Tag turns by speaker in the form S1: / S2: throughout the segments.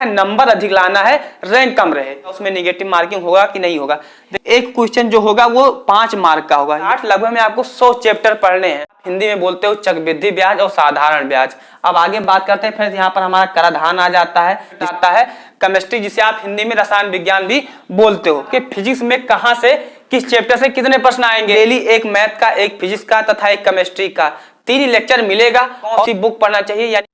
S1: Number अधिक लाना है, रैंक कम रहे, तो उसमें नेगेटिव मार्किंग होगा कि नहीं होगा। एक क्वेश्चन जो होगा वो 5 मार्क का होगा। 8 लगभग में आपको 100 चैप्टर पढ़ने हैं। हिंदी में बोलते हो चक्रवृद्धि ब्याज और साधारण ब्याज। अब आगे बात करते हैं फ्रेंड्स, यहाँ पर हमारा कराधान आ जाता है केमिस्ट्री, जिसे आप हिंदी में रसायन विज्ञान भी बोलते हो, कि फिजिक्स में कहाँ से किस चैप्टर से कितने प्रश्न आएंगे। डेली एक मैथ का, एक फिजिक्स का तथा एक केमिस्ट्री का 3 लेक्चर मिलेगा। कौन सी बुक पढ़ना चाहिए, यानी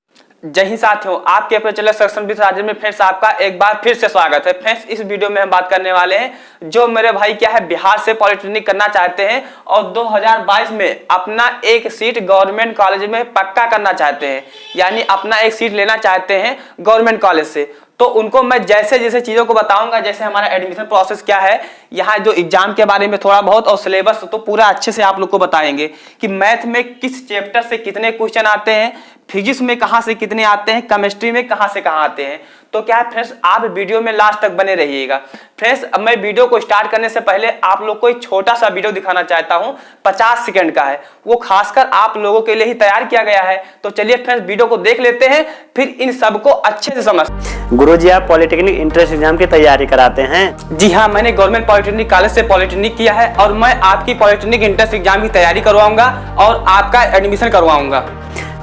S1: जय हिंद साथियों, आपके अपने चैनल सक्सेस विद राजेश में फ्रेंड्स आपका एक बार फिर से स्वागत है। फ्रेंड्स इस वीडियो में हम बात करने वाले हैं जो मेरे भाई क्या है बिहार से पॉलिटेक्निक करना चाहते हैं और 2022 में अपना एक सीट गवर्नमेंट कॉलेज में पक्का करना चाहते हैं, यानी अपना एक सीट लेना चाहते हैं गवर्नमेंट कॉलेज से। तो उनको मैं जैसे जैसे चीजों को बताऊंगा, जैसे हमारा एडमिशन प्रोसेस क्या है, यहाँ जो एग्जाम के बारे में थोड़ा बहुत और सिलेबस तो पूरा अच्छे से आप लोग को बताएंगे कि मैथ में किस चैप्टर से कितने क्वेश्चन आते हैं, फिजिक्स में कहाँ से कितने आते हैं, केमिस्ट्री में कहाँ से कहाँ आते हैं। तो क्या है फ्रेंड्स, आप वीडियो में लास्ट तक बने रहिएगा। फ्रेंड्स अब मैं वीडियो को स्टार्ट करने से पहले आप लोग को एक छोटा सा वीडियो दिखाना चाहता हूं, 50 सेकंड का है, वो खासकर आप लोगों के लिए ही तैयार किया गया है। तो चलिए फ्रेंड्स वीडियो को देख लेते हैं, फिर इन सबको अच्छे से समझ।
S2: गुरुजी आप पॉलिटेक्निक एंट्रेंस एग्जाम की तैयारी कराते हैं?
S1: जी हाँ, मैंने गवर्नमेंट पॉलिटेक्निक कॉलेज से पॉलिटेक्निक किया है और मैं आपकी पॉलिटेक्निक एंट्रेंस एग्जाम की तैयारी करवाऊंगा और आपका एडमिशन करवाऊंगा।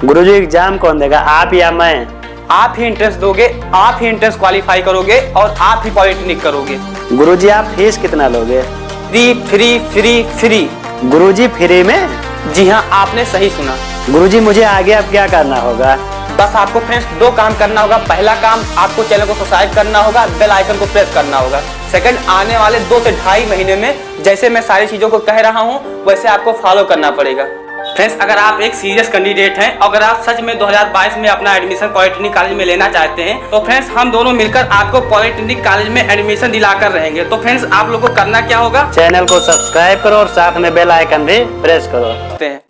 S2: गुरुजी एग्जाम कौन देगा, आप या मैं?
S1: आप ही एंट्रेंस दोगे, आप ही एंट्रेंस क्वालिफाई करोगे और आप ही पॉलिटेक्निक करोगे।
S2: गुरुजी आप फीस कितना लोगे?
S1: फ्री।
S2: गुरुजी फ्री में?
S1: जी हाँ, आपने सही सुना।
S2: गुरुजी मुझे आगे अब क्या करना होगा?
S1: बस आपको फ्रेंड्स 2 काम करना होगा। पहला काम, आपको चैनल को सब्सक्राइब करना होगा, बेल आइकन को प्रेस करना होगा। सेकंड, आने वाले 2 से 2.5 महीने में जैसे मैं सारी चीजों को कह रहा हूँ वैसे आपको फॉलो करना पड़ेगा। फ्रेंड्स अगर आप एक सीरियस कैंडिडेट हैं, अगर आप सच में 2022 में अपना एडमिशन पॉलिटेक्निक कॉलेज में लेना चाहते हैं, तो फ्रेंड्स हम दोनों मिलकर आपको पॉलिटेक्निक कॉलेज में एडमिशन दिलाकर रहेंगे। तो फ्रेंड्स आप लोगों को करना क्या होगा,
S2: चैनल को सब्सक्राइब करो और साथ में बेल आइकन भी प्रेस करो।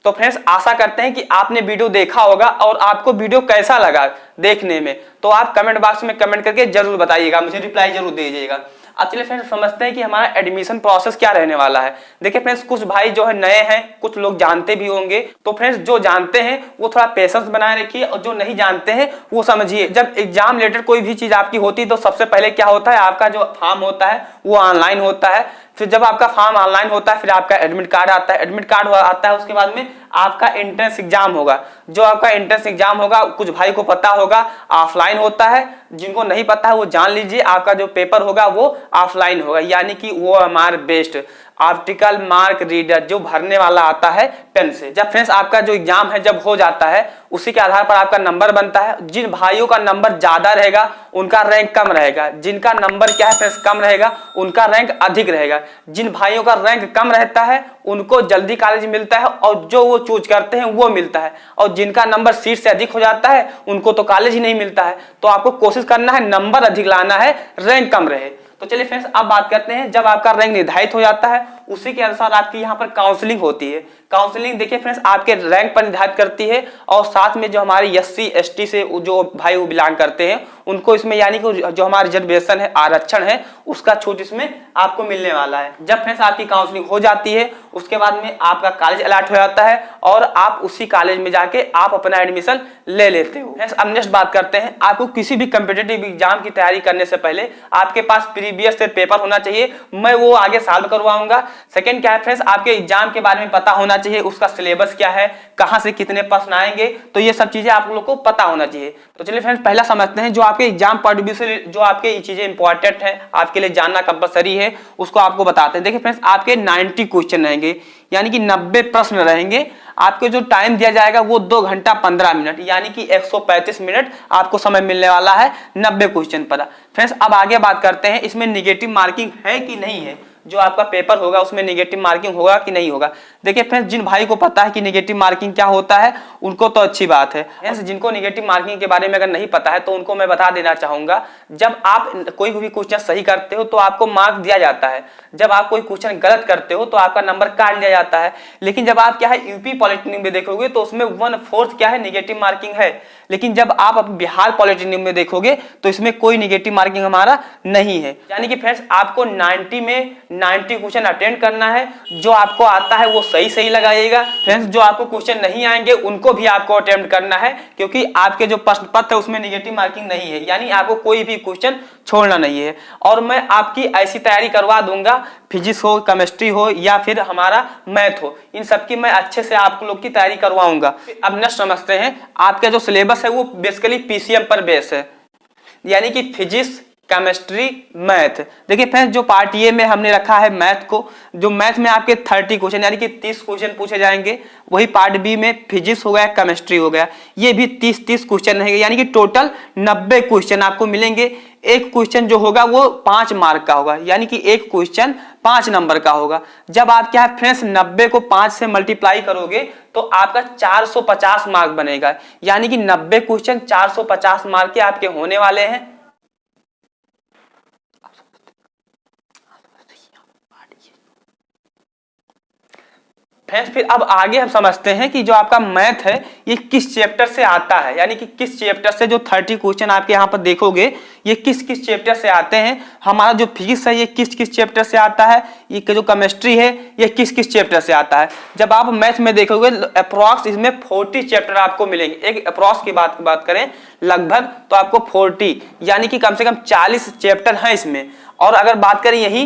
S1: तो फ्रेंड्स आशा करते हैं कि आपने वीडियो देखा होगा और आपको वीडियो कैसा लगा देखने में, तो आप कमेंट बॉक्स में कमेंट करके जरूर बताइएगा, मुझे रिप्लाई जरूर दीजिएगा। अब चलिए फ्रेंड्स समझते हैं कि हमारा एडमिशन प्रोसेस क्या रहने वाला है। देखिए फ्रेंड्स, कुछ भाई जो है नए हैं, कुछ लोग जानते भी होंगे, तो फ्रेंड्स जो जानते हैं वो थोड़ा पेशेंस बनाए रखिए और जो नहीं जानते हैं वो समझिए। जब एग्जाम रिलेटेड कोई भी चीज आपकी होती है तो सबसे पहले क्या होता है, आपका जो फॉर्म होता है वो ऑनलाइन होता है। फिर जब आपका फॉर्म ऑनलाइन होता है फिर आपका एडमिट कार्ड आता है, एडमिट कार्ड आता है, उसके बाद में आपका एंट्रेंस एग्जाम होगा। जो आपका एंट्रेंस एग्जाम होगा, कुछ भाई को पता होगा ऑफलाइन होता है, जिनको नहीं पता है वो जान लीजिए आपका जो पेपर होगा वो ऑफलाइन होगा, यानी कि वो हमारे बेस्ट आर्टिकल मार्क रीडर जो भरने वाला आता है पेन से। जब फ्रेंड्स आपका जो एग्जाम है जब हो जाता है, उसी के आधार पर आपका नंबर बनता है। जिन भाइयों का नंबर ज्यादा रहेगा उनका रैंक कम रहेगा, जिनका नंबर क्या है फ्रेंड्स कम रहेगा उनका रैंक अधिक रहेगा। जिन भाइयों का रैंक कम रहता है उनको जल्दी कॉलेज मिलता है और जो वो चूज करते हैं वो मिलता है, और जिनका नंबर सीट से अधिक हो जाता है उनको तो कॉलेज ही नहीं मिलता है। तो आपको कोशिश करना है नंबर अधिक लाना है, रैंक कम रहे। तो चलिए फ्रेंड्स अब बात करते हैं, जब आपका रैंक निर्धारित हो जाता है उसी के अनुसार आपकी यहाँ पर काउंसलिंग होती है। काउंसलिंग देखिए फ्रेंड्स आपके रैंक पर निर्धारित करती है और साथ में जो हमारे SC ST से जो भाई वो बिलोंग करते हैं उनको इसमें, यानी कि जो हमारा रिजर्वेशन है, आरक्षण है, उसका छूट इसमें आपको मिलने वाला है। जब फ्रेंड्स आपकी काउंसलिंग हो जाती है उसके बाद में आपका कॉलेज अलॉट हो जाता है और आप उसी कॉलेज में जाके आप अपना एडमिशन ले लेते हो। फ्रेंड्स अब नेक्स्ट बात करते हैं, आपको किसी भी कॉम्पिटिटिव एग्जाम की तैयारी करने से पहले आपके पास प्रीवियस से पेपर होना चाहिए, मैं वो आगे सॉल्व करवाऊंगा। सेकंड क्या है फ्रेंड्स, आपके एग्जाम के बारे में पता होना चाहिए, उसका सिलेबस क्या है, कहां से कितने प्रश्न आएंगे, तो ये सब चीजें आप लोग को पता होना चाहिए। तो चलिए फ्रेंड्स पहला समझते हैं जो आपके एग्जाम पॉइंट ऑफ व्यू से जो आपके ये चीजें इंपॉर्टेंट है, आपके लिए जानना कंपलसरी है, उसको आपको बताते हैं। देखिए फ्रेंड्स आपके 90 क्वेश्चन रहेंगे, यानी कि 90 प्रश्न रहेंगे। आपको जो टाइम दिया जाएगा वो 2 घंटा 15 मिनट, यानी कि 135 मिनट आपको समय मिलने वाला है 90 क्वेश्चन पर। फ्रेंड्स अब आगे बात करते हैं, इसमें निगेटिव मार्किंग है कि नहीं है, जो आपका पेपर होगा उसमें नेगेटिव मार्किंग होगा कि नहीं होगा। देखिए फ्रेंड्स जिन भाई को पता है कि नेगेटिव मार्किंग क्या होता है उनको तो अच्छी बात है। फ्रेंड्स जिनको नेगेटिव मार्किंग के बारे में अगर नहीं पता है तो उनको मैं बता देना चाहूंगा, जब आप कोई भी क्वेश्चन सही करते हो तो आपको मार्क दिया जाता है, जब आप कोई क्वेश्चन गलत करते हो तो आपका नंबर काट लिया जाता है। लेकिन जब आप क्या है यूपी पॉलिटेक्निक में देखोगे तो उसमें 1/4 क्या है नेगेटिव मार्किंग है। लेकिन जब आप बिहार पॉलिटेक्निक में देखोगे तो इसमें कोई निगेटिव मार्किंग हमारा नहीं है। यानी कि फ्रेंड्स आपको 90 में 90 क्वेश्चन अटेंड करना है। जो आपको आता है वो सही लगाइएगा। फ्रेंड्स जो आपको क्वेश्चन नहीं आएंगे उनको भी आपको अटेम्प्ट करना है, क्योंकि आपके जो प्रश्न पत्र है उसमें निगेटिव मार्किंग नहीं है, यानी आपको कोई भी क्वेश्चन छोड़ना नहीं है। और मैं आपकी ऐसी तैयारी करवा दूंगा, फिजिक्स हो, केमिस्ट्री हो या फिर हमारा मैथ हो, इन सब की मैं अच्छे से आप लोग की तैयारी करवाऊंगा। अब नेक्स्ट समझते हैं, आपका जो सिलेबस है वो बेसिकली पीसीएम पर बेस है, यानी कि फिजिक्स, केमिस्ट्री, मैथ। देखिए फ्रेंड्स जो पार्ट ए में हमने रखा है मैथ को, जो मैथ में आपके 30 क्वेश्चन यानी कि 30 क्वेश्चन पूछे जाएंगे। वही पार्ट बी में फिजिक्स हो गया, केमिस्ट्री हो गया, ये भी 30 क्वेश्चन रहेंगे, यानी कि टोटल 90 क्वेश्चन आपको मिलेंगे। एक क्वेश्चन जो होगा वो 5 मार्क का होगा, यानी कि एक क्वेश्चन 5 नंबर का होगा। जब आप क्या फ्रेंड्स 90 को 5 से मल्टीप्लाई करोगे तो आपका 450 मार्क बनेगा, यानी कि 90 क्वेश्चन 450 मार्क के आपके होने वाले हैं। फ्रेंड्स फिर अब आगे हम समझते हैं कि जो आपका मैथ है ये किस चैप्टर से आता है, यानी कि किस चैप्टर से जो 30 क्वेश्चन आपके यहाँ पर देखोगे ये किस किस चैप्टर से आते हैं। हमारा जो फिजिक्स है ये किस किस चैप्टर से आता है, ये जो केमिस्ट्री है ये किस किस चैप्टर से आता है। जब आप मैथ में देखोगे अप्रॉक्स इसमें 40 चैप्टर आपको मिलेंगे। एक अप्रॉक्स की बात करें लगभग तो आपको 40 यानी कि कम से कम 40 चैप्टर हैं इसमें। और अगर बात करें यही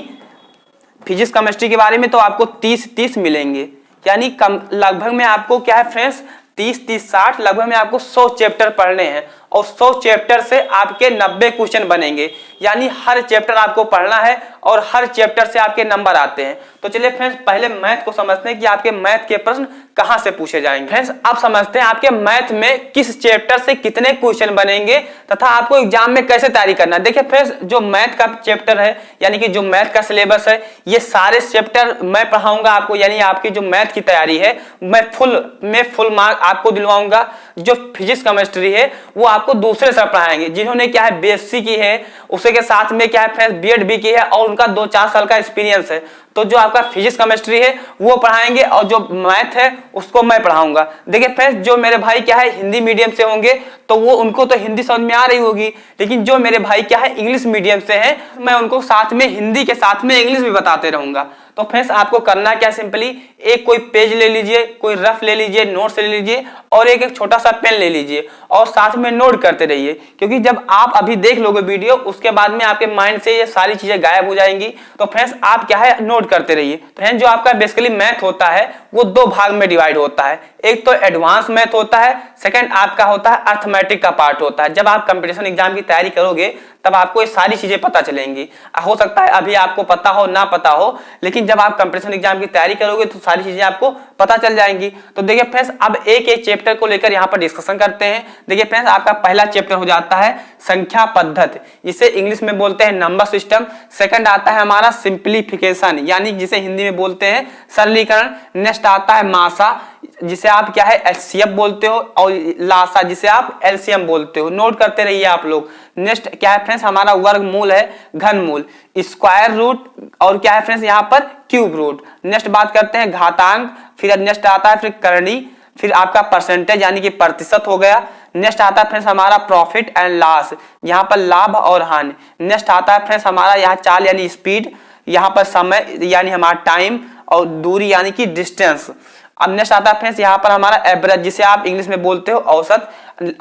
S1: फिजिक्स केमिस्ट्री के बारे में तो आपको 30 मिलेंगे, यानी कम लगभग में आपको क्या है फ्रेंड्स 30-60 लगभग में आपको 100 चैप्टर पढ़ने हैं और 100 चैप्टर से आपके 90 क्वेश्चन बनेंगे, यानी हर चैप्टर आपको पढ़ना है और हर चैप्टर से आपके नंबर आते हैं। तो चलिए फ्रेंड्स पहले मैथ को समझते हैं कि आपके मैथ के प्रश्न कहां से पूछे जाएंगे। फ्रेंड्स अब समझते हैं आपके मैथ में किस चैप्टर से कितने क्वेश्चन बनेंगे तथा आपको एग्जाम में कैसे तैयारी करना है। देखिए फ्रेंड्स जो मैथ का चैप्टर है यानी कि जो मैथ का सिलेबस है ये सारे चैप्टर मैं पढ़ाऊंगा आपको, यानी आपकी जो मैथ की तैयारी है मैं फुल मार्क आपको दिलवाऊंगा। जो फिजिक्स केमिस्ट्री है वो आपको दूसरे सर पढ़ाएंगे जिन्होंने क्या है बीएससी की है, उसी के साथ में क्या है फ्रेंड्स बीएड भी की है और उनका 2-4 साल का एक्सपीरियंस है। तो जो आपका फिजिक्स केमिस्ट्री है वो पढ़ाएंगे और जो मैथ है उसको मैं पढ़ाऊंगा। देखिए फ्रेंड्स जो मेरे भाई क्या है हिंदी मीडियम से होंगे तो वो उनको तो हिंदी समझ में आ रही होगी, लेकिन जो मेरे भाई क्या है इंग्लिश मीडियम से है मैं उनको साथ में हिंदी के साथ में इंग्लिश भी बताते रहूंगा। तो फ्रेंड्स आपको करना क्या, सिंपली एक कोई पेज ले लीजिए, कोई रफ ले लीजिए, नोट्स ले लीजिए और एक छोटा सा पेन ले लीजिए और साथ में नोट करते रहिए, क्योंकि जब आप अभी देख लोगे वीडियो उसके बाद में आपके माइंड से ये सारी चीजें गायब हो जाएंगी। तो फ्रेंड्स आप क्या है नोट करते रहिए। फ्रेंड्स जो आपका बेसिकली मैथ होता है वो 2 भाग में डिवाइड होता है, एक तो एडवांस मैथ होता है, सेकंड आपका होता है अर्थमेटिक का पार्ट होता है। जब आप कंपटीशन एग्जाम की तैयारी करोगे तब आपको ये सारी चीजें पता चलेंगी। हो सकता है अभी आपको पता हो ना पता हो, लेकिन जब आप कंपटीशन एग्जाम की तैयारी करोगे तो सारी चीजें आपको पता चल जाएंगी। तो देखिए फ्रेंड्स अब एक चैप्टर को लेकर यहाँ पर डिस्कशन करते हैं। देखिए फ्रेंड्स आपका पहला चैप्टर हो जाता है संख्या पद्धति, जिसे इंग्लिश में बोलते हैं नंबर सिस्टम। सेकंड आता है हमारा सिंप्लीफिकेशन, यानी जिसे हिंदी में बोलते हैं सरलीकरण। नेक्स्ट आता है मासा, जिसे आप क्या है एचसीएफ बोलते हो, और लासा जिसे आप एलसीएम बोलते हो। नोट करते रहिए आप लोग। नेक्स्ट क्या है फ्रेंड्स हमारा वर्गमूल है, घनमूल, स्क्वायर रूट और क्या है फ्रेंड्स यहाँ पर क्यूब रूट। नेक्स्ट बात करते हैं घातांक, फिर नेक्स्ट आता है फिर करणी, फिर आपका परसेंटेज यानी कि प्रतिशत हो गया। नेक्स्ट आता है फ्रेंड्स हमारा प्रॉफिट एंड लॉस, यहाँ पर लाभ और हानि। नेक्स्ट आता है फ्रेंड्स हमारा यहाँ चाल यानी स्पीड, यहाँ पर समय यानी हमारा टाइम और दूरी यानी कि डिस्टेंस। अब नेक्स्ट आता है फ्रेंड्स यहाँ पर हमारा एवरेज, जिसे आप इंग्लिश में बोलते हो औसत।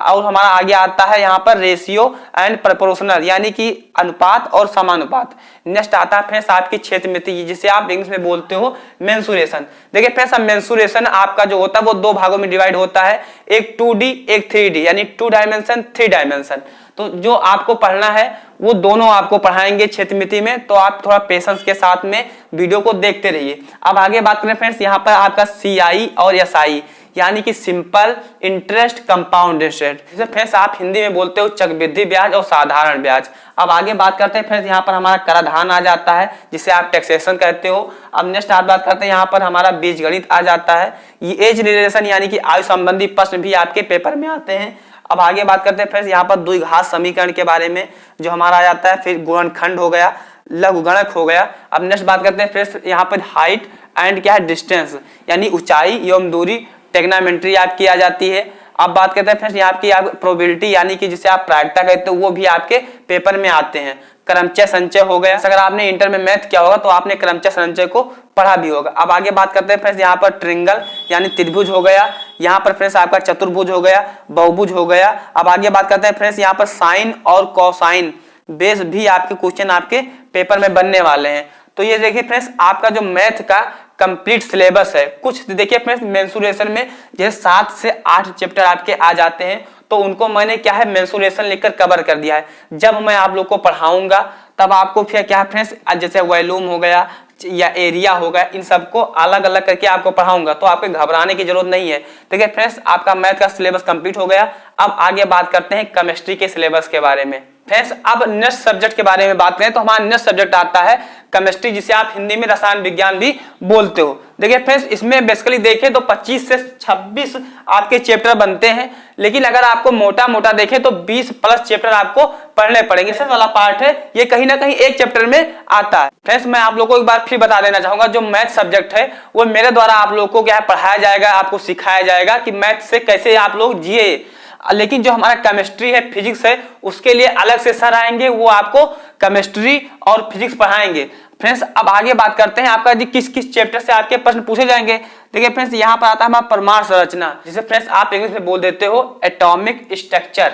S1: और हमारा आगे आता है यहाँ पर रेशियो एंड प्रोपोर्शनल, यानी कि अनुपात और समानुपात। नेक्स्ट आता है फ्रेंड्स आपकी क्षेत्रमिति, जिसे आप इंग्लिश में बोलते हो मेंसुरेशन। देखिए फ्रेंड्स मेंसुरेशन आपका जो होता है वो 2 भागों में डिवाइड होता है, एक 2D एक 3D, यानी 2 डायमेंशन 3 डायमेंशन। तो जो आपको पढ़ना है वो दोनों आपको पढ़ाएंगे क्षेत्रमिति में, तो आप थोड़ा पेशेंस के साथ में वीडियो को देखते रहिए। अब आगे बात करें फ्रेंड्स यहाँ पर आपका CI और SI, यानी कि सिंपल इंटरेस्ट कंपाउंड इंटरेस्ट, जिसे फ्रेंड्स आप हिंदी में बोलते हो चक्रवृद्धि ब्याज और साधारण ब्याज। अब आगे बात करते हैं फ्रेंड्स यहाँ पर हमारा कराधान आ जाता है, जिसे आप टैक्सेशन कहते हो। अब नेक्स्ट आप बात करते हैं यहाँ पर हमारा बीजगणित आ जाता है। ये एज रिलेशन यानी कि आयु संबंधी प्रश्न भी आपके पेपर में आते हैं। अब आगे बात करते हैं फ्रेंड्स यहाँ पर द्विघात समीकरण के बारे में, जो हमारा आ जाता है। फिर गुणनखंड हो गया, लघुगणक हो गया। अब नेक्स्ट बात करते हैं फ्रेंड्स यहाँ पर हाइट एंड क्या है डिस्टेंस, यानी ऊंचाई एवं दूरी, ट्रिग्नोमेट्री आपकी आ जाती है। अब बात करते हैं फ्रेंड्स यहाँ की आप प्रोबेबिलिटी यानी कि जिसे आप प्रायिकता कहते हो वो भी आपके पेपर में आते हैं। क्रमचय संचय हो गया, अगर आपने इंटर में मैथ किया होगा तो आपने क्रमचय संचय को पढ़ा भी होगा। अब आगे बात करते हैं फ्रेंड्स यहाँ पर ट्रिंगल यानी त्रिभुज हो गया, यहाँ पर फ्रेंड्स आपका चतुर्भुज हो गया, बहुभुज हो गया। अब आगे बात करते हैं फ्रेंड्स यहाँ पर साइन और कोसाइन बेस भी आपके क्वेश्चन आपके पेपर में बनने वाले हैं। तो ये देखिए फ्रेंड्स आपका जो मैथ का कंप्लीट सिलेबस है, कुछ देखिए फ्रेंड्स मेंसुरेशन में जैसे 7 से 8 चैप्टर आपके आ जाते हैं, तो उनको मैंने क्या है मेंसुरेशन लेकर कवर कर दिया है। जब मैं आप लोग को पढ़ाऊंगा तब आपको फिर क्या फ्रेंड्स जैसे वॉल्यूम हो गया या एरिया हो गया, इन सबको अलग अलग करके आपको पढ़ाऊंगा, तो आपको घबराने की जरूरत नहीं है। देखिए फ्रेंड्स आपका मैथ का सिलेबस कंप्लीट हो गया। अब आगे बात करते हैं केमिस्ट्री के सिलेबस के बारे में। फ्रेंड्स अब नेक्स्ट सब्जेक्ट के बारे में बात करें तो हमारा नेक्स्ट सब्जेक्ट आता है केमिस्ट्री, जिसे आप हिंदी में रसायन विज्ञान भी बोलते हो। देखिए फ्रेंड्स इसमें बेसिकली देखें तो 25 से 26 आपके चैप्टर बनते हैं, लेकिन अगर आपको मोटा मोटा देखें तो 20 प्लस चैप्टर आपको पढ़ने पड़ेंगे। सबसे वाला पार्ट है ये कहीं ना कहीं एक चैप्टर में आता है। फ्रेंड्स मैं आप लोगों को एक बार फिर बता देना चाहूंगा, जो मैथ सब्जेक्ट है वो मेरे द्वारा आप लोगों को क्या है पढ़ाया जाएगा, आपको सिखाया जाएगा कि मैथ से कैसे आप लोग जिए। लेकिन जो हमारा केमिस्ट्री है, फिजिक्स है, उसके लिए अलग से सर आएंगे, वो आपको केमिस्ट्री और फिजिक्स पढ़ाएंगे। फ्रेंड्स अब आगे बात करते हैं आपका जी किस किस चैप्टर से आपके प्रश्न पूछे जाएंगे। देखिए फ्रेंड्स यहाँ पर आता है हमारा परमाणु संरचना, जिसे फ्रेंड्स आप इंग्लिश में बोल देते हो एटॉमिक स्ट्रक्चर।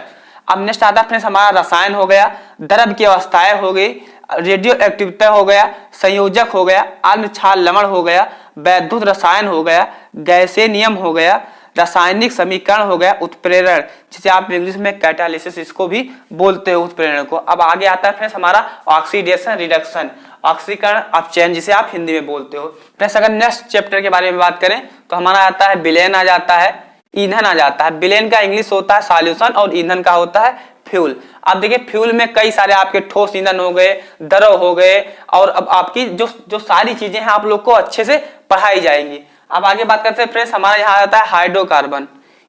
S1: अब नेक्स्ट आता है फ्रेंड्स हमारा रसायन हो गया, द्रव की अवस्थाएं हो गई, रेडियो एक्टिविटी हो गया, संयोजक हो गया, आम्ल क्षार लवण हो गया, वैद्युत रसायन हो गया, गैसीय नियम हो गया, रासायनिक समीकरण हो गया, उत्प्रेरण जिसे आप इंग्लिश में कैटालिसिस इसको भी बोलते हो उत्प्रेरण को। अब आगे आता है फ्रेंड्स हमारा ऑक्सीडेशन रिडक्शन, ऑक्सीकरण अपचयन जिसे आप हिंदी में बोलते हो। फ्रेंड्स अगर नेक्स्ट चैप्टर के बारे में बात करें तो हमारा आता है विलयन आ जाता है, ईंधन आ जाता है। विलयन का इंग्लिश होता है सॉल्यूशन और ईंधन का होता है फ्यूल। अब देखिए फ्यूल में कई सारे आपके ठोस ईंधन हो गए, द्रव हो गए, और अब आपकी जो सारी चीजें हैं आप लोग को अच्छे से पढ़ाई जाएंगी। अब आगे बात करते हैं फ्रेंड्स हमारा यहाँ आता है हाइड्रोकार्बन,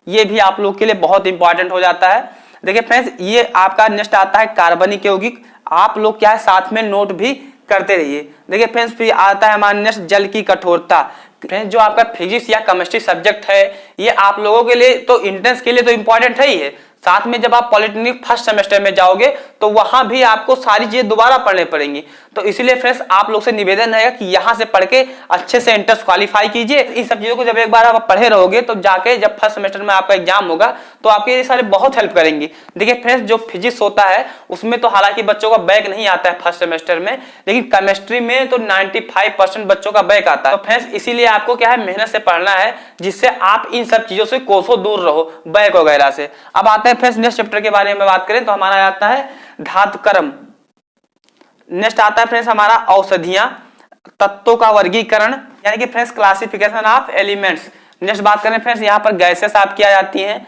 S1: ये भी आप लोग के लिए बहुत इंपॉर्टेंट हो जाता है। देखिए फ्रेंड्स ये आपका नेक्स्ट आता है कार्बनिक यौगिक, आप लोग क्या है साथ में नोट भी करते रहिए। देखिए फ्रेंड्स फिर आता है हमारा नेक्स्ट जल की कठोरता। फ्रेंड्स जो आपका फिजिक्स या केमिस्ट्री सब्जेक्ट है ये आप लोगों के लिए तो इंट्रेंस के लिए तो इंपॉर्टेंट है ही है, साथ में जब आप पॉलिटेक्निक फर्स्ट सेमेस्टर में जाओगे तो वहां भी आपको सारी चीजें दोबारा पढ़ने पड़ेंगी। तो इसीलिए फ्रेंड्स आप लोग से निवेदन रहेगा कि यहाँ से पढ़ के अच्छे से एंट्रेंस क्वालिफाई कीजिए। इन सब चीजों को जब एक बार आप पढ़े रहोगे तो जाके जब फर्स्ट सेमेस्टर में आपका एग्जाम होगा तो आपके ये सारे बहुत हेल्प करेंगी। देखिए फ्रेंड्स जो फिजिक्स होता है उसमें तो हालांकि बच्चों का बैक नहीं आता है फर्स्ट सेमेस्टर में, लेकिन केमिस्ट्री में तो 95% बच्चों का बैक आता है। तो फ्रेंड्स इसीलिए आपको क्या है मेहनत से पढ़ना है, जिससे आप इन सब चीजों से कोसों दूर रहो बैक वगैरह से। अब आते हैं फ्रेंड्स नेक्स्ट चैप्टर के बारे में बात करें तो हमारा आता है धातुकर्म। नेक्स्ट आता है फ्रेंड्स हमारा औषधियां, तत्वों का वर्गीकरण यानी कि friends classification of elements. Next बात करें फ्रेंड्स यहाँ पर गैसेस आपकी आ जाती हैं।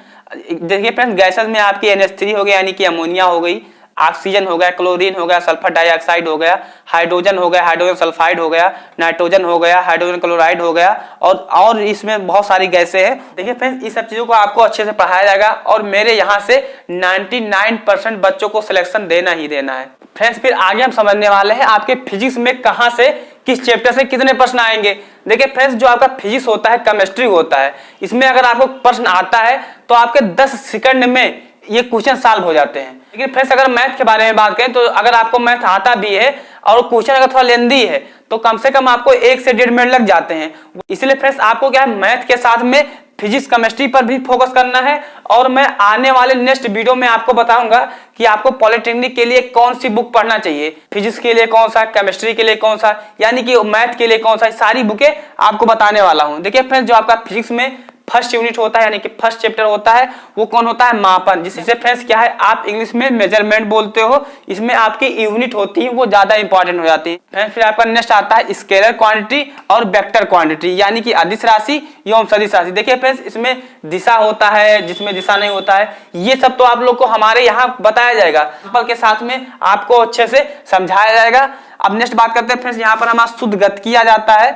S1: देखिए फ्रेंड्स गैसेस में आपकी NH3 हो गई यानी कि अमोनिया हो गई, ऑक्सीजन हो गया, क्लोरीन हो गया, सल्फर डाइऑक्साइड हो गया, हाइड्रोजन हो गया, हाइड्रोजन सल्फाइड हो गया, नाइट्रोजन हो गया, हाइड्रोजन क्लोराइड हो गया, और इसमें बहुत सारी गैसें हैं। देखिए फ्रेंड्स इस सब चीजों को आपको अच्छे से पढ़ाया जाएगा और मेरे यहाँ से 99% बच्चों को सिलेक्शन देना ही देना है। फ्रेंड्स फिर आगे हम समझने वाले हैं आपके फिजिक्स में कहां से किस चैप्टर से कितने प्रश्न आएंगे। देखिए फ्रेंड्स जो आपका फिजिक्स होता है केमिस्ट्री होता है, इसमें अगर आपको प्रश्न आता है तो आपके 10 सेकंड में ये क्वेश्चन सॉल्व हो जाते हैं। लेकिन फ्रेंड्स अगर मैथ के बारे में बात करें तो अगर आपको मैथ आता भी है और क्वेश्चन अगर थोड़ा लेंदी है तो कम से कम आपको 1 से 1.5 मिनट लग जाते हैं। इसलिए फ्रेंड्स आपको क्या है मैथ के साथ में फिजिक्स केमिस्ट्री पर भी फोकस करना है। और मैं आने वाले नेक्स्ट वीडियो में आपको बताऊंगा कि आपको पॉलिटेक्निक के लिए कौन सी बुक पढ़ना चाहिए, फिजिक्स के लिए कौन सा, केमिस्ट्री के लिए कौन सा, यानी कि मैथ के लिए कौन सा, सारी बुकें आपको बताने वाला हूं। देखिए फ्रेंड्स जो आपका फिजिक्स में फर्स्ट यूनिट होता है यानी कि फर्स्ट चैप्टर होता है वो कौन होता है मापन, जिससे फ्रेंड्स क्या है आप इंग्लिश में मेजरमेंट बोलते हो, इसमें आपकी यूनिट होती है वो ज्यादा इंपॉर्टेंट हो जाती है। फ्रेंड्स फिर आपका नेक्स्ट आता है स्केलर क्वांटिटी और वेक्टर क्वांटिटी यानी कि अदिश राशि एवं सदिश राशि। देखिए फ्रेंड्स इसमें दिशा होता है जिसमें दिशा नहीं होता है, ये सब तो आप लोग को हमारे यहाँ बताया जाएगा, सिंपल के साथ में आपको अच्छे से समझाया जाएगा। अब नेक्स्ट बात करते हैं फ्रेंड्स यहाँ पर हमारा शुद्ध गतिकी आ जाता है,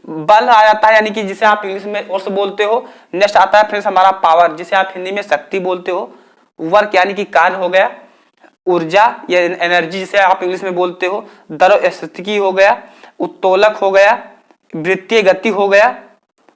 S1: बल आ जाता है यानी कि जिसे आप इंग्लिश में फोर्स बोलते हो। नेक्स्ट आता है फ्रेंड्स हमारा पावर जिसे आप हिंदी में शक्ति बोलते हो, वर्क यानी कि कार्य हो गया, ऊर्जा या एनर्जी जिसे आप इंग्लिश में बोलते हो, द्रव स्थितिकी हो गया, उत्तोलक हो गया, वृत्तीय गति हो गया,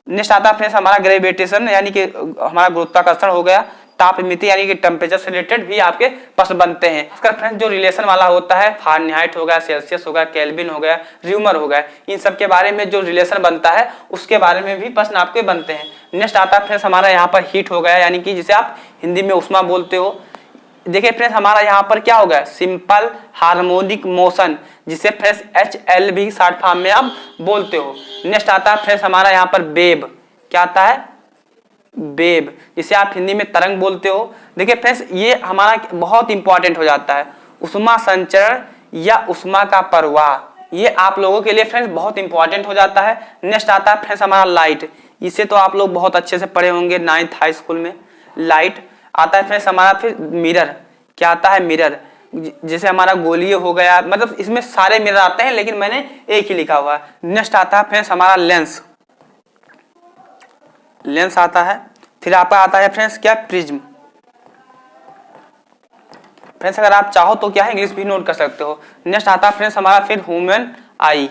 S1: नेक्स्ट आता है फ्रेंड्स हमारा ग्रेविटेशन यानी कि हमारा गुरुत्वाकर्षण हो गया, तापमिति यानी कि टेम्परेचर से रिलेटेड भी आपके प्रश्न बनते हैं। इसका फ्रेंड्स जो रिलेशन वाला होता है फ़ारेनहाइट हो गया, सेल्सियस हो गया, केल्विन हो गया, र्यूमर हो गया, इन सब के बारे में जो रिलेशन बनता है उसके बारे में भी प्रश्न आपके बनते हैं। नेक्स्ट आता है फ्रेंड्स हमारा यहाँ पर हीट हो गया यानी कि जिसे आप हिंदी में उष्मा बोलते हो। देखिए फ्रेंड्स हमारा यहाँ पर क्या हो गया, सिंपल हार्मोनिक मोशन, जिसे फ्रेंड्स HL भी शॉर्ट फॉर्म में आप बोलते हो। नेक्स्ट आता है फ्रेंड्स हमारा यहाँ पर वेव, क्या आता है, वेव, जिसे आप हिंदी में तरंग बोलते हो। देखिए फ्रेंड्स ये हमारा बहुत इंपॉर्टेंट हो जाता है, उष्मा संचरण या उष्मा का प्रवाह, ये आप लोगों के लिए फ्रेंड्स बहुत इंपॉर्टेंट हो जाता है। नेक्स्ट आता है फ्रेंड्स हमारा लाइट, इसे तो आप लोग बहुत अच्छे से पढ़े होंगे 9th हाई स्कूल में। लाइट आता है फ्रेंड्स हमारा फिर मिरर, क्या आता है, मिरर, जैसे हमारा गोलीय हो गया, मतलब इसमें सारे मिरर आते हैं लेकिन मैंने एक ही लिखा हुआ है। नेक्स्ट आता है फ्रेंड्स हमारा लेंस, लेंस आता है। फिर आपका आता है फ्रेंड्स क्या, प्रिज्म। फ्रेंड्स अगर आप चाहो तो क्या है इंग्लिश भी नोट कर सकते हो। नेक्स्ट आता है फ्रेंड्स हमारा फिर ह्यूमन आई।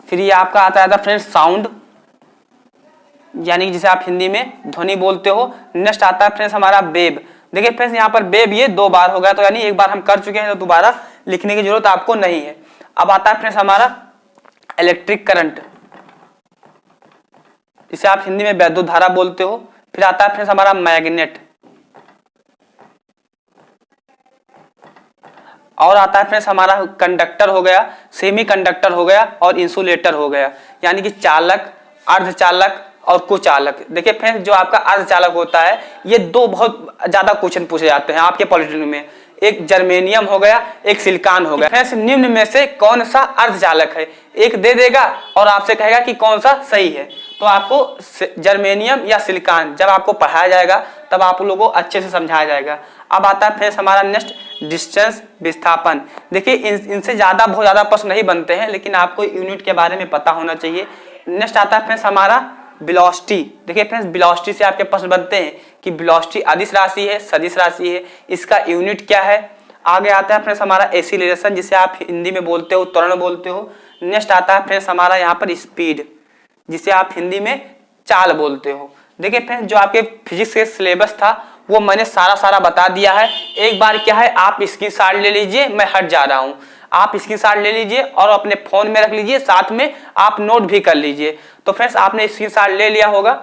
S1: फिर ये आपका आता है फ्रेंड्स साउंड, यानी कि जिसे आप हिंदी में ध्वनि बोलते हो। नेक्स्ट आता है फ्रेंड्स हमारा वेव। देखिए फ्रेंड्स यहाँ पर वेव ये 2 बार हो गया, तो यानी एक बार हम कर चुके हैं तो दोबारा लिखने की जरूरत आपको नहीं है। अब आता है फ्रेंड्स हमारा इलेक्ट्रिक करंट, जिसे आप हिंदी में वैद्युत धारा बोलते हो। फिर आता है फ्रेंड्स हमारा मैग्नेट, और आता है फ्रेंड्स हमारा कंडक्टर हो गया, सेमी कंडक्टर हो गया और इंसुलेटर हो गया, यानी कि चालक, अर्धचालक और कुचालक। देखिए फ्रेंड्स जो आपका अर्धचालक होता है ये 2 बहुत ज्यादा क्वेश्चन पूछे जाते हैं आपके पॉलिटेक्निक में, एक जर्मेनियम हो गया, एक सिलिकॉन हो गया। फ्रेंड्स निम्न में से कौन सा अर्धचालक है, एक दे देगा और आपसे कहेगा कि कौन सा सही है, तो आपको जर्मेनियम या सिलिकॉन जब आपको पढ़ाया जाएगा तब आप लोगों को अच्छे से समझाया जाएगा। अब आता है फ्रेंड्स हमारा नेक्स्ट डिस्टेंस विस्थापन। देखिए इनसे बहुत ज्यादा प्रश्न नहीं बनते हैं लेकिन आपको यूनिट के बारे में पता होना चाहिए। नेक्स्ट आता है फ्रेंड्स हमारा वेलोसिटी। देखिए फ्रेंड्स वेलोसिटी से आपके प्रश्न बनते हैं कि वेलोसिटी अदिश राशि है, सदिश राशि है, इसका यूनिट क्या है। आगे आता है फ्रेंड्स हमारा एक्सीलरेशन, जिसे आप हिंदी में बोलते हो त्वरण बोलते हो। नेक्स्ट आता है फ्रेंड्स हमारा यहाँ पर स्पीड, जिसे आप हिंदी में चाल बोलते हो। देखिए फ्रेंड्स जो आपके फिजिक्स के सिलेबस था वो मैंने सारा बता दिया है। एक बार क्या है आप स्क्रीनशॉट ले लीजिए, मैं हट जा रहा हूँ, आप स्क्रीनशॉट ले लीजिए और अपने फोन में रख लीजिए, साथ में आप नोट भी कर लीजिए। तो फ्रेंड्स आपने स्क्रीनशॉट ले लिया होगा।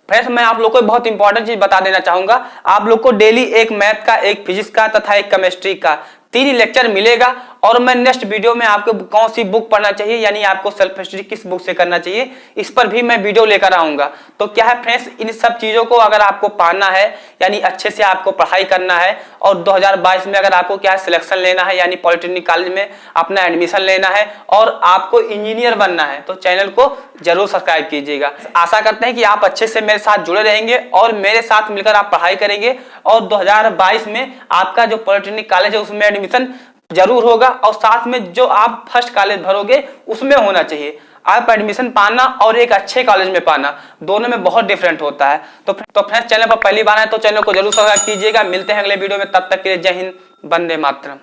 S1: फ्रेंड्स मैं आप लोग को बहुत इंपॉर्टेंट चीज बता देना चाहूंगा, आप लोग को डेली एक मैथ का, एक फिजिक्स का तथा एक केमिस्ट्री का 3 लेक्चर मिलेगा। और मैं नेक्स्ट वीडियो में आपको कौन सी बुक पढ़ना चाहिए, यानी आपको सेल्फ स्टडी किस बुक से करना चाहिए, इस पर भी मैं वीडियो लेकर आऊंगा। तो क्या है फ्रेंड्स इन सब चीजों को अगर आपको पाना है, यानी अच्छे से आपको पढ़ाई करना है और 2022 में अगर आपको क्या सिलेक्शन लेना है, यानी पॉलिटेक्निक कॉलेज में अपना एडमिशन लेना है और आपको इंजीनियर बनना है, तो चैनल को जरूर सब्सक्राइब कीजिएगा। आशा करते हैं कि आप अच्छे से मेरे साथ जुड़े रहेंगे और मेरे साथ मिलकर आप पढ़ाई करेंगे और 2022 में आपका जो पॉलिटेक्निक कॉलेज है उसमें एडमिशन जरूर होगा और साथ में जो आप फर्स्ट कॉलेज भरोगे उसमें होना चाहिए। आप एडमिशन पाना और एक अच्छे कॉलेज में पाना दोनों में बहुत डिफरेंट होता है। तो फ्रेंड्स चैनल पर पहली बार आए तो चैनल को जरूर सब्सक्राइब कीजिएगा। मिलते हैं अगले वीडियो में, तब तक के लिए जय हिंद, वंदे मातरम।